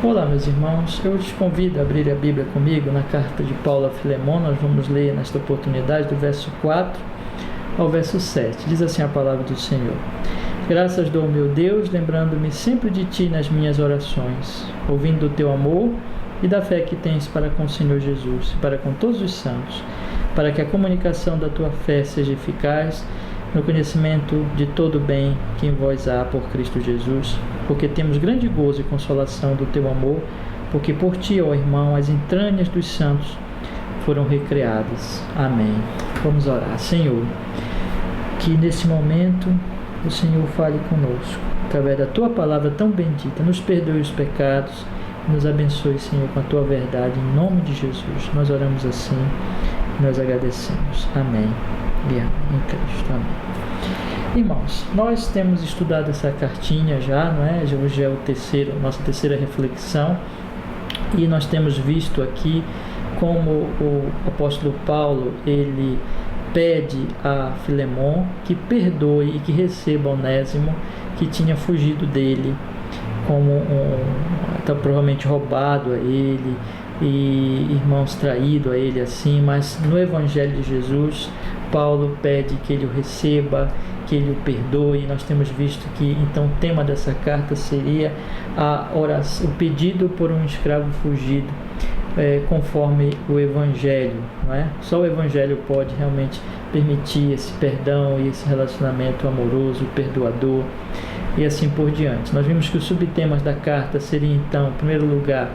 Olá, meus irmãos, eu te convido a abrir a Bíblia comigo na carta de Paulo a Filemon. Nós vamos ler nesta oportunidade do verso 4 ao verso 7. Diz assim a palavra do Senhor: Graças dou ao meu Deus, lembrando-me sempre de ti nas minhas orações, ouvindo o teu amor e da fé que tens para com o Senhor Jesus e para com todos os santos, para que a comunicação da tua fé seja eficaz no conhecimento de todo o bem que em vós há por Cristo Jesus, porque temos grande gozo e consolação do teu amor, porque por ti, ó irmão, as entranhas dos santos foram recriadas. Amém. Vamos orar. Senhor, que nesse momento o Senhor fale conosco, através da tua palavra tão bendita, nos perdoe os pecados, nos abençoe, Senhor, com a tua verdade, em nome de Jesus. Nós oramos assim, nós agradecemos. Amém. E amém. Em Cristo. Amém. Irmãos, nós temos estudado essa cartinha já, não é? Hoje é nossa terceira reflexão, e nós temos visto aqui como o apóstolo Paulo, ele pede a Filemon que perdoe e que receba Onésimo, que tinha fugido dele, provavelmente roubado a ele, e irmãos traído a ele assim, mas no Evangelho de Jesus, Paulo pede que ele o receba, que ele o perdoe. Nós temos visto que então o tema dessa carta seria a oração, o pedido por um escravo fugido, conforme o Evangelho, não é? Só o Evangelho pode realmente permitir esse perdão e esse relacionamento amoroso, perdoador, e assim por diante. Nós vimos que os subtemas da carta seriam então, em primeiro lugar,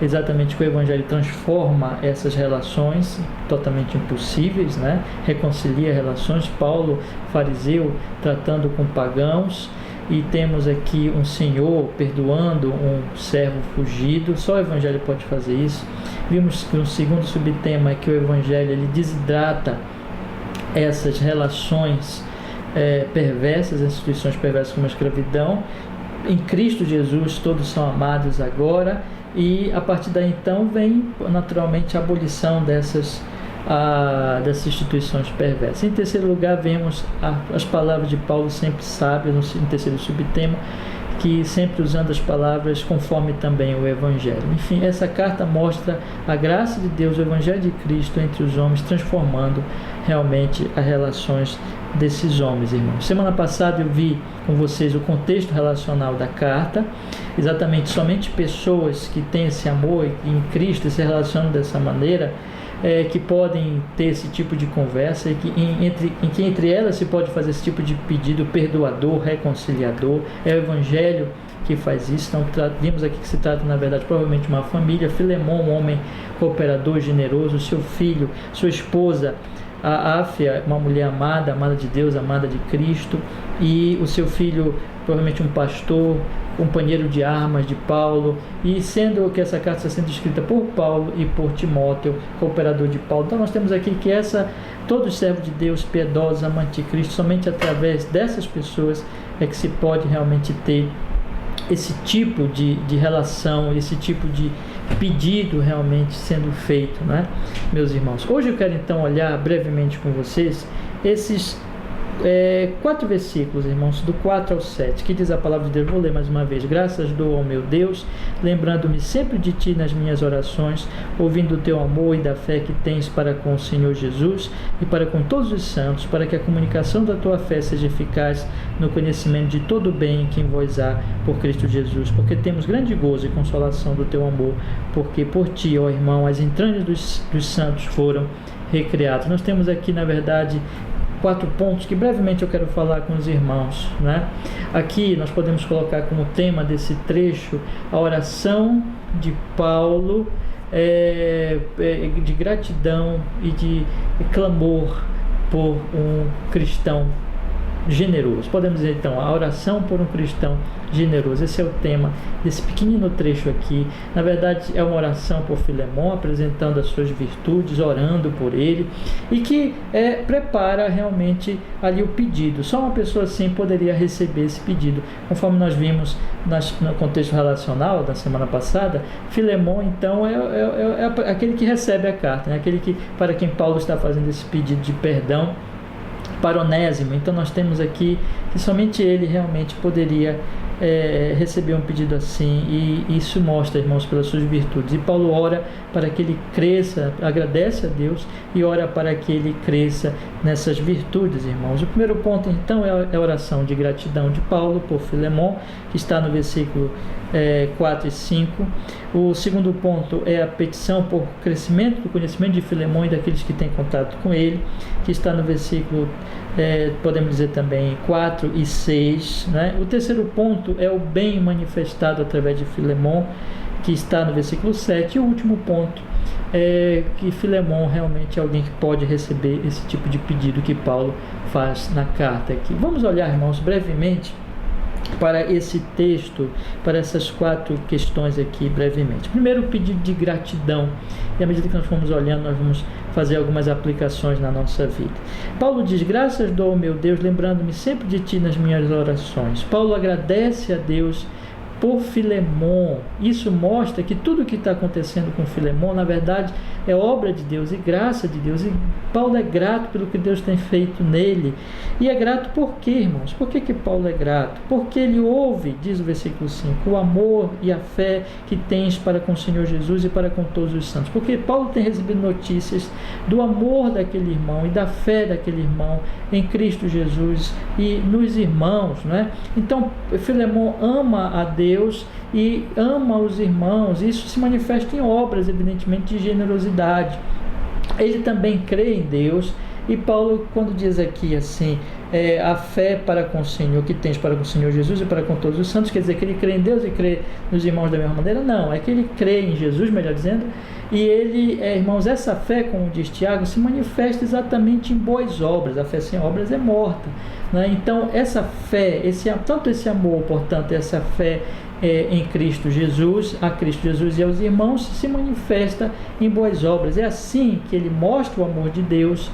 exatamente que o Evangelho transforma essas relações totalmente impossíveis, né? Reconcilia relações. Paulo, fariseu, tratando com pagãos, e temos aqui um Senhor perdoando um servo fugido. Só o Evangelho pode fazer isso. Vimos que o segundo subtema é que o Evangelho ele desidrata essas relações perversas, instituições perversas como a escravidão. Em Cristo Jesus todos são amados agora, e a partir daí então vem naturalmente a abolição dessas instituições perversas. Em terceiro lugar, vemos as palavras de Paulo sempre sábias, em terceiro subtema, que sempre usando as palavras conforme também o Evangelho. Enfim, essa carta mostra a graça de Deus, o Evangelho de Cristo entre os homens, transformando realmente as relações desses homens, irmãos. Semana passada eu vi com vocês o contexto relacional da carta, exatamente somente pessoas que têm esse amor em Cristo e se relacionam dessa maneira, que podem ter esse tipo de conversa, e que entre elas se pode fazer esse tipo de pedido perdoador, reconciliador. É o Evangelho que faz isso. Então vimos aqui que se trata na verdade provavelmente de uma família. Filemon, um homem cooperador, generoso, seu filho, sua esposa a Áfia, uma mulher amada de Deus, amada de Cristo, e o seu filho provavelmente um pastor, companheiro de armas de Paulo, e sendo que essa carta está sendo escrita por Paulo e por Timóteo, cooperador de Paulo. Então nós temos aqui que todos servos de Deus, piedosos, amantes de Cristo, somente através dessas pessoas é que se pode realmente ter esse tipo de relação, esse tipo de pedido realmente sendo feito, né, meus irmãos? Hoje eu quero então olhar brevemente com vocês esses 4 versículos, irmãos, do 4 ao 7, que diz a palavra de Deus. Vou ler mais uma vez. Graças dou ao meu Deus, lembrando-me sempre de ti nas minhas orações, ouvindo o teu amor e da fé que tens para com o Senhor Jesus e para com todos os santos, para que a comunicação da tua fé seja eficaz no conhecimento de todo o bem que em vós há por Cristo Jesus, porque temos grande gozo e consolação do teu amor, porque por ti, ó irmão, as entranhas dos santos foram recriadas. Nós temos aqui, na verdade, 4 pontos que brevemente eu quero falar com os irmãos, né? Aqui nós podemos colocar como tema desse trecho a oração de Paulo, de gratidão e de clamor por um cristão generoso. Podemos dizer então a oração por um cristão generoso. Esse é o tema desse pequenino trecho aqui. Na verdade é uma oração por Filemon, apresentando as suas virtudes, orando por ele, e que prepara realmente ali o pedido. Só uma pessoa assim poderia receber esse pedido, conforme nós vimos no contexto relacional da semana passada. Filemon então é aquele que recebe a carta, né? Aquele para quem Paulo está fazendo esse pedido de perdão para Onésimo. Então nós temos aqui que somente ele realmente poderia receber um pedido assim, e isso mostra, irmãos, pelas suas virtudes. E Paulo ora para que ele cresça, agradece a Deus e ora para que ele cresça nessas virtudes, irmãos. O primeiro ponto, então, é a oração de gratidão de Paulo por Filemon, que está no versículo 4 e 5. O segundo ponto é a petição por crescimento do conhecimento de Filemon e daqueles que têm contato com ele, que está no versículo, podemos dizer também, 4 e 6, né? O terceiro ponto é o bem manifestado através de Filemon, que está no versículo 7. E o último ponto é que Filemon realmente é alguém que pode receber esse tipo de pedido que Paulo faz na carta aqui. Vamos olhar, irmãos, brevemente para esse texto, para essas 4 questões aqui brevemente. Primeiro, o pedido de gratidão, e à medida que nós formos olhando, nós vamos fazer algumas aplicações na nossa vida. Paulo diz: graças dou ao meu Deus, lembrando-me sempre de ti nas minhas orações. Paulo agradece a Deus por Filemon. Isso mostra que tudo o que está acontecendo com Filemon, na verdade, é obra de Deus e graça de Deus. E Paulo é grato pelo que Deus tem feito nele. E é grato por quê, irmãos? Por que Paulo é grato? Porque ele ouve, diz o versículo 5, o amor e a fé que tens para com o Senhor Jesus e para com todos os santos. Porque Paulo tem recebido notícias do amor daquele irmão e da fé daquele irmão em Cristo Jesus e nos irmãos, não é? Então, Filemon ama a Deus e ama os irmãos. Isso se manifesta em obras, evidentemente, de generosidade. Ele também crê em Deus. E Paulo, quando diz aqui assim, a fé para com o Senhor, que tens para com o Senhor Jesus e para com todos os santos, quer dizer que ele crê em Deus e crê nos irmãos da mesma maneira? Não, é que ele crê em Jesus, melhor dizendo, e ele, irmãos, essa fé, como diz Tiago, se manifesta exatamente em boas obras. A fé sem obras é morta, né? Então, essa fé, tanto esse amor, portanto, essa fé em Cristo Jesus, a Cristo Jesus e aos irmãos, se manifesta em boas obras. É assim que ele mostra o amor de Deus,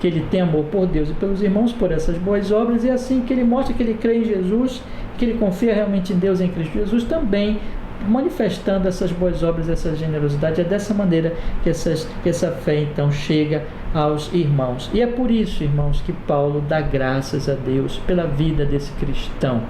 que ele tem amor por Deus e pelos irmãos por essas boas obras. É assim que ele mostra que ele crê em Jesus, que ele confia realmente em Deus e em Cristo Jesus, também manifestando essas boas obras, essa generosidade. É dessa maneira que essa fé então chega aos irmãos. E é por isso, irmãos, que Paulo dá graças a Deus pela vida desse cristão,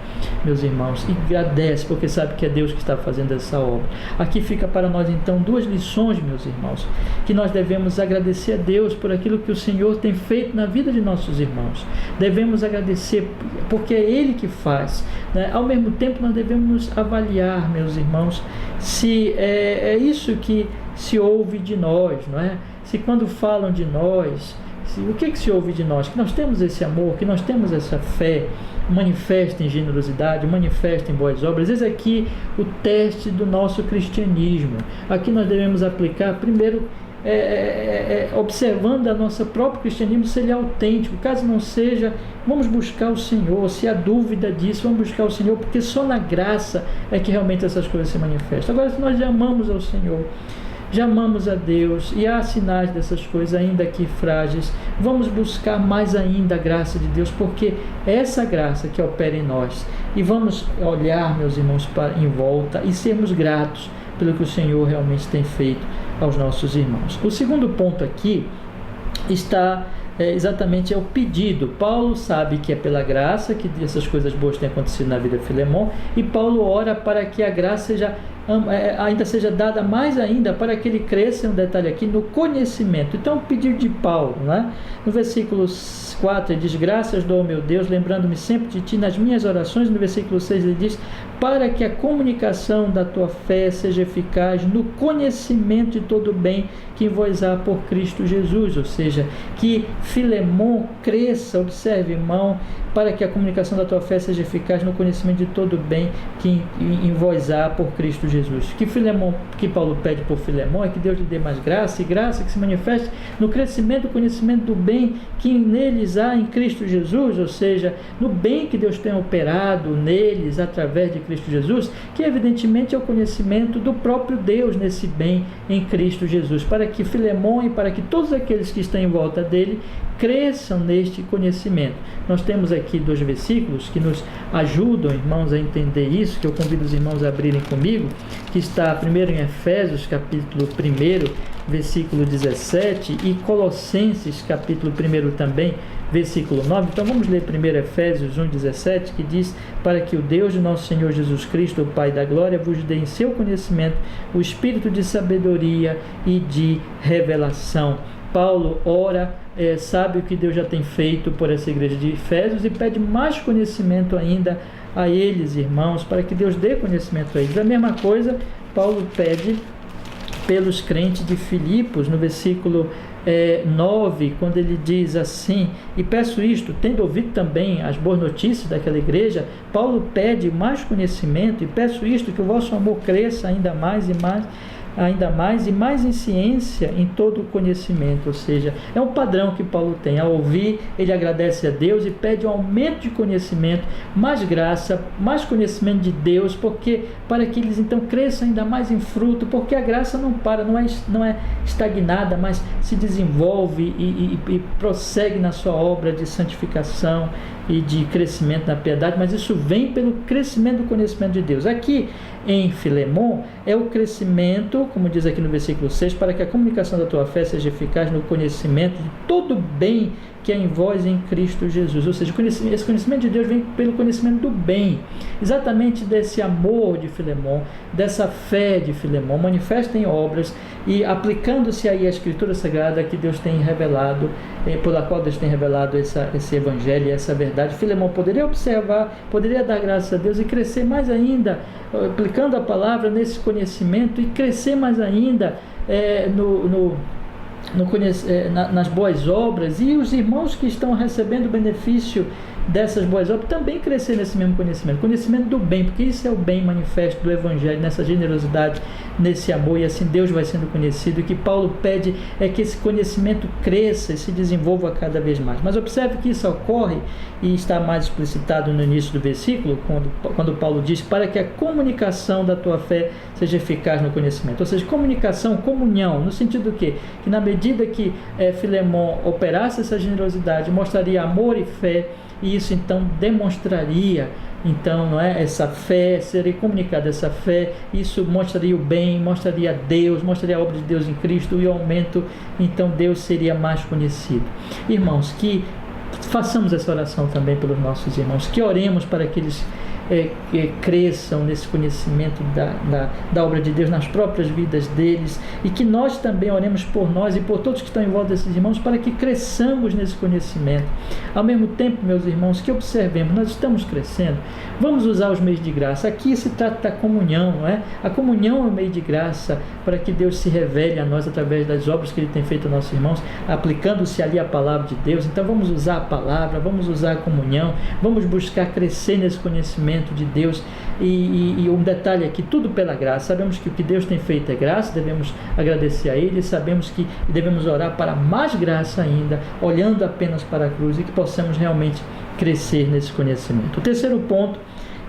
meus irmãos, e agradece, porque sabe que é Deus que está fazendo essa obra. Aqui fica para nós então 2 lições, meus irmãos, que nós devemos agradecer a Deus por aquilo que o Senhor tem feito na vida de nossos irmãos. Devemos agradecer porque é Ele que faz, né? Ao mesmo tempo, nós devemos nos avaliar, meus irmãos, se é isso que se ouve de nós, não é? Se quando falam de nós, o que se ouve de nós? Que nós temos esse amor, que nós temos essa fé, manifesta em generosidade, manifesta em boas obras. Esse aqui o teste do nosso cristianismo. Aqui nós devemos aplicar, primeiro, observando a nosso próprio cristianismo, se ele é autêntico. Caso não seja, vamos buscar o Senhor. Se há dúvida disso, vamos buscar o Senhor, porque só na graça é que realmente essas coisas se manifestam. Agora, se nós já amamos ao Senhor, já amamos a Deus e há sinais dessas coisas ainda que frágeis, vamos buscar mais ainda a graça de Deus, porque é essa graça que opera em nós. E vamos olhar, meus irmãos, em volta e sermos gratos pelo que o Senhor realmente tem feito aos nossos irmãos. O segundo ponto aqui está exatamente o pedido. Paulo sabe que é pela graça que essas coisas boas têm acontecido na vida de Filemon, e Paulo ora para que a graça ainda seja dada mais ainda, para que ele cresça, um detalhe aqui, no conhecimento. Então, o pedido de Paulo, né? No versículo 4, ele diz: graças dou ao meu Deus, lembrando-me sempre de ti nas minhas orações. No versículo 6, ele diz: para que a comunicação da tua fé seja eficaz no conhecimento de todo o bem que em vós há por Cristo Jesus. Ou seja, que Filemon cresça, observe, irmão, para que a comunicação da tua fé seja eficaz no conhecimento de todo o bem que em vós há por Cristo Jesus. Que Paulo pede por Filemon é que Deus lhe dê mais graça, e graça que se manifeste no crescimento do conhecimento do bem que neles há em Cristo Jesus, ou seja, no bem que Deus tem operado neles através de Cristo Jesus, que evidentemente é o conhecimento do próprio Deus nesse bem em Cristo Jesus, para que Filemon e para que todos aqueles que estão em volta dele cresçam neste conhecimento. Nós temos aqui 2 versículos que nos ajudam, irmãos, a entender isso, que eu convido os irmãos a abrirem comigo, que está primeiro em Efésios, capítulo 1, versículo 17, e Colossenses, capítulo 1 também, versículo 9. Então vamos ler primeiro Efésios 1:17, que diz: para que o Deus de nosso Senhor Jesus Cristo, o Pai da glória, vos dê em seu conhecimento o espírito de sabedoria e de revelação. Paulo ora, sabe o que Deus já tem feito por essa igreja de Efésios e pede mais conhecimento ainda a eles, irmãos, para que Deus dê conhecimento a eles. A mesma coisa Paulo pede pelos crentes de Filipos, no versículo 9, quando ele diz assim: e peço isto, tendo ouvido também as boas notícias daquela igreja. Paulo pede mais conhecimento, e peço isto, que o vosso amor cresça ainda mais e mais em ciência, em todo o conhecimento. Ou seja, é um padrão que Paulo tem. Ao ouvir, ele agradece a Deus e pede um aumento de conhecimento, mais graça, mais conhecimento de Deus, porque para que eles então cresçam ainda mais em fruto, porque a graça não para, não é estagnada, mas se desenvolve e prossegue na sua obra de santificação e de crescimento na piedade, mas isso vem pelo crescimento do conhecimento de Deus. Aqui em Filemon é o crescimento, como diz aqui no versículo 6, para que a comunicação da tua fé seja eficaz no conhecimento de todo o bem que é em vós em Cristo Jesus. Ou seja, esse conhecimento de Deus vem pelo conhecimento do bem, exatamente desse amor de Filemon, dessa fé de Filemon, manifesta em obras e aplicando-se aí a Escritura Sagrada que Deus tem revelado, pela qual Deus tem revelado esse evangelho e essa verdade. Filemon poderia observar, poderia dar graças a Deus e crescer mais ainda, aplicando a palavra nesse conhecimento e crescer mais ainda nas boas obras, e os irmãos que estão recebendo o benefício dessas boas obras também crescer nesse mesmo conhecimento do bem, porque isso é o bem manifesto do evangelho, nessa generosidade, nesse amor, e assim Deus vai sendo conhecido. E o que Paulo pede é que esse conhecimento cresça e se desenvolva cada vez mais. Mas observe que isso ocorre, e está mais explicitado no início do versículo, quando Paulo diz: para que a comunicação da tua fé seja eficaz no conhecimento. Ou seja, comunhão, no sentido do quê? Que na medida que Filemon operasse essa generosidade, mostraria amor e fé, e isso então demonstraria, então, não é, essa fé, seria comunicada essa fé, isso mostraria o bem, mostraria Deus, mostraria a obra de Deus em Cristo, e o aumento, então Deus seria mais conhecido. Irmãos, que façamos essa oração também pelos nossos irmãos, que oremos para que eles cresçam nesse conhecimento da obra de Deus nas próprias vidas deles, e que nós também oremos por nós e por todos que estão em volta desses irmãos, para que cresçamos nesse conhecimento. Ao mesmo tempo, meus irmãos, que observemos, nós estamos crescendo, vamos usar os meios de graça. Aqui se trata da comunhão, não é? A comunhão é o meio de graça para que Deus se revele a nós através das obras que Ele tem feito aos nossos irmãos, aplicando-se ali a palavra de Deus. Então vamos usar a palavra, vamos usar a comunhão, vamos buscar crescer nesse conhecimento de Deus. E um detalhe aqui, tudo pela graça. Sabemos que o que Deus tem feito é graça, devemos agradecer a Ele, sabemos que devemos orar para mais graça ainda, olhando apenas para a cruz, e que possamos realmente crescer nesse conhecimento. O terceiro ponto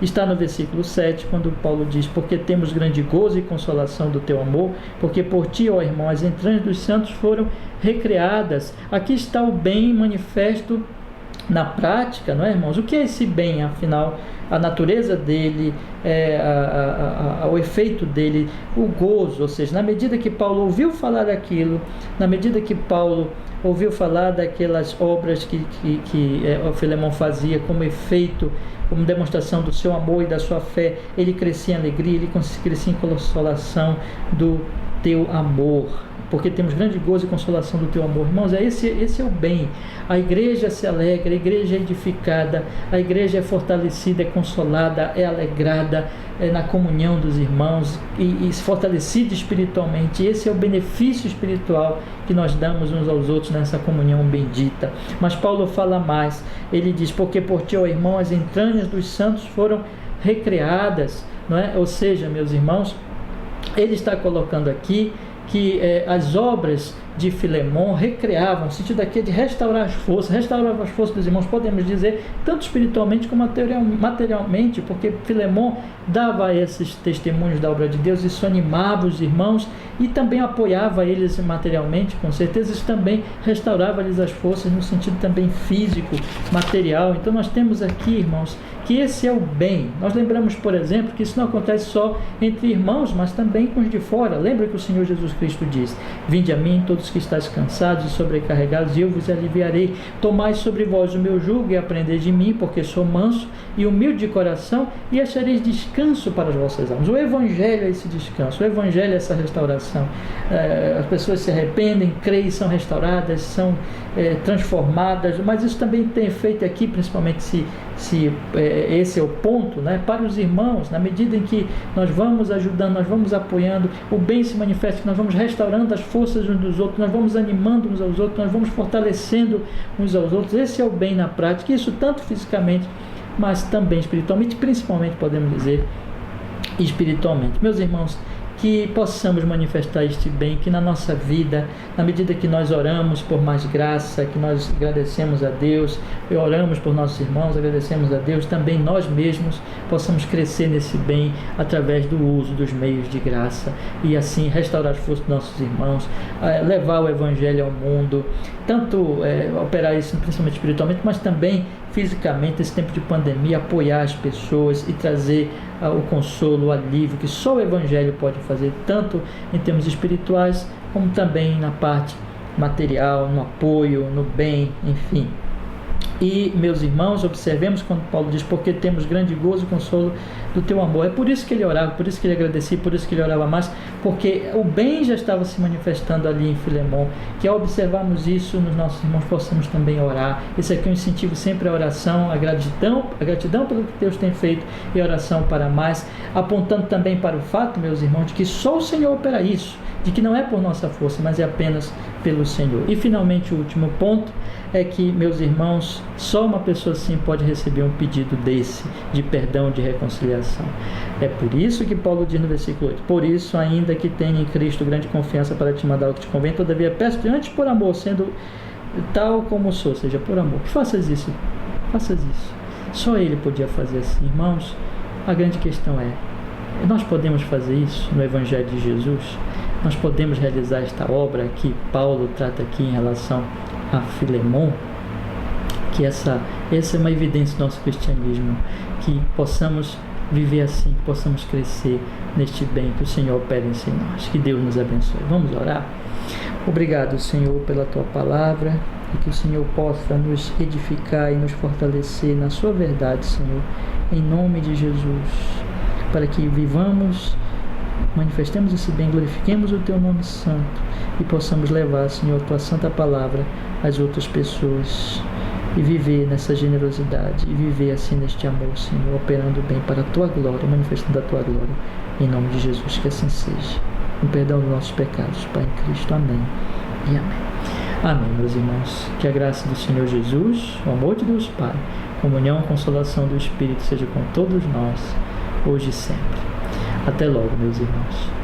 está no versículo 7, quando Paulo diz: porque temos grande gozo e consolação do teu amor, porque por ti, ó irmão, as entranhas dos santos foram recriadas. Aqui está o bem manifesto na prática, não é, irmãos? O que é esse bem, afinal? A natureza dele, o efeito dele, o gozo. Ou seja, na medida que Paulo ouviu falar daquilo, na medida que Paulo ouviu falar daquelas obras que o Filemon fazia como efeito, como demonstração do seu amor e da sua fé, ele crescia em alegria, ele crescia em consolação do teu amor. Porque temos grande gozo e consolação do teu amor. Irmãos, esse é o bem. A igreja se alegra, a igreja é edificada, a igreja é fortalecida, é consolada, é alegrada na comunhão dos irmãos e fortalecida espiritualmente. Esse é o benefício espiritual que nós damos uns aos outros nessa comunhão bendita. Mas Paulo fala mais. Ele diz: porque por ti, ó irmão, as entranhas dos santos foram recriadas, não é? Ou seja, meus irmãos, ele está colocando aqui que as obras de Filemon recreavam, no sentido aqui de restaurar as forças dos irmãos, podemos dizer, tanto espiritualmente como materialmente, porque Filemon dava esses testemunhos da obra de Deus, isso animava os irmãos e também apoiava eles materialmente, com certeza isso também restaurava-lhes as forças no sentido também físico, material. Então nós temos aqui, irmãos, que esse é o bem. Nós lembramos, por exemplo, que isso não acontece só entre irmãos, mas também com os de fora. Lembra que o Senhor Jesus Cristo diz: vinde a mim todos que estáis cansados e sobrecarregados, e eu vos aliviarei. Tomai sobre vós o meu jugo e aprendei de mim, porque sou manso e humilde de coração, e achareis descanso para as vossas almas. O Evangelho é esse descanso, o Evangelho é essa restauração. As pessoas se arrependem, creem, são restauradas, são transformadas, mas isso também tem efeito aqui, principalmente se esse é o ponto, né, para os irmãos, na medida em que nós vamos ajudando, nós vamos apoiando, o bem se manifesta, nós vamos restaurando as forças uns dos outros, nós vamos animando uns aos outros, nós vamos fortalecendo uns aos outros. Esse é o bem na prática, isso tanto fisicamente, mas também espiritualmente, principalmente podemos dizer espiritualmente. Meus irmãos, que possamos manifestar este bem, que na nossa vida, na medida que nós oramos por mais graça, que nós agradecemos a Deus, oramos por nossos irmãos, agradecemos a Deus, também nós mesmos possamos crescer nesse bem através do uso dos meios de graça e assim restaurar as forças dos nossos irmãos, levar o Evangelho ao mundo, tanto operar isso principalmente espiritualmente, mas também fisicamente, esse tempo de pandemia, apoiar as pessoas e trazer o consolo, o alívio que só o Evangelho pode fazer, tanto em termos espirituais, como também na parte material, no apoio, no bem, enfim. E, meus irmãos, observemos quando Paulo diz: porque temos grande gozo e consolo do teu amor. É por isso que ele orava, por isso que ele agradecia, por isso que ele orava mais, porque o bem já estava se manifestando ali em Filemon, que ao observarmos isso nos nossos irmãos, possamos também orar. Esse aqui é um incentivo sempre à oração, a gratidão pelo que Deus tem feito e a oração para mais, apontando também para o fato, meus irmãos, de que só o Senhor opera isso, de que não é por nossa força, mas é apenas pelo Senhor. E finalmente o último ponto é que, meus irmãos, só uma pessoa assim pode receber um pedido desse, de perdão, de reconciliação. É por isso que Paulo diz no versículo 8: por isso, ainda que tenha em Cristo grande confiança para te mandar o que te convém, todavia peço-te antes por amor, sendo tal como sou, ou seja, por amor, que faças isso. Só ele podia fazer assim. Irmãos, a grande questão é: nós podemos fazer isso no Evangelho de Jesus? Nós podemos realizar esta obra que Paulo trata aqui em relação a Filemon? Que essa é uma evidência do nosso cristianismo, que possamos viver assim, que possamos crescer neste bem que o Senhor opera em nós. Que Deus nos abençoe. Vamos orar? Obrigado, Senhor, pela Tua palavra, e que o Senhor possa nos edificar e nos fortalecer na Sua verdade, Senhor, em nome de Jesus, para que vivamos, manifestemos esse bem, glorifiquemos o Teu nome santo e possamos levar, Senhor, a Tua santa palavra às outras pessoas e viver nessa generosidade e viver assim neste amor, Senhor, operando bem para a Tua glória, manifestando a Tua glória, em nome de Jesus, que assim seja. Com perdão dos nossos pecados, Pai, em Cristo. Amém e amém. Amém, meus irmãos. Que a graça do Senhor Jesus, o amor de Deus Pai, comunhão e consolação do Espírito seja com todos nós, hoje e sempre. Até logo, meus irmãos.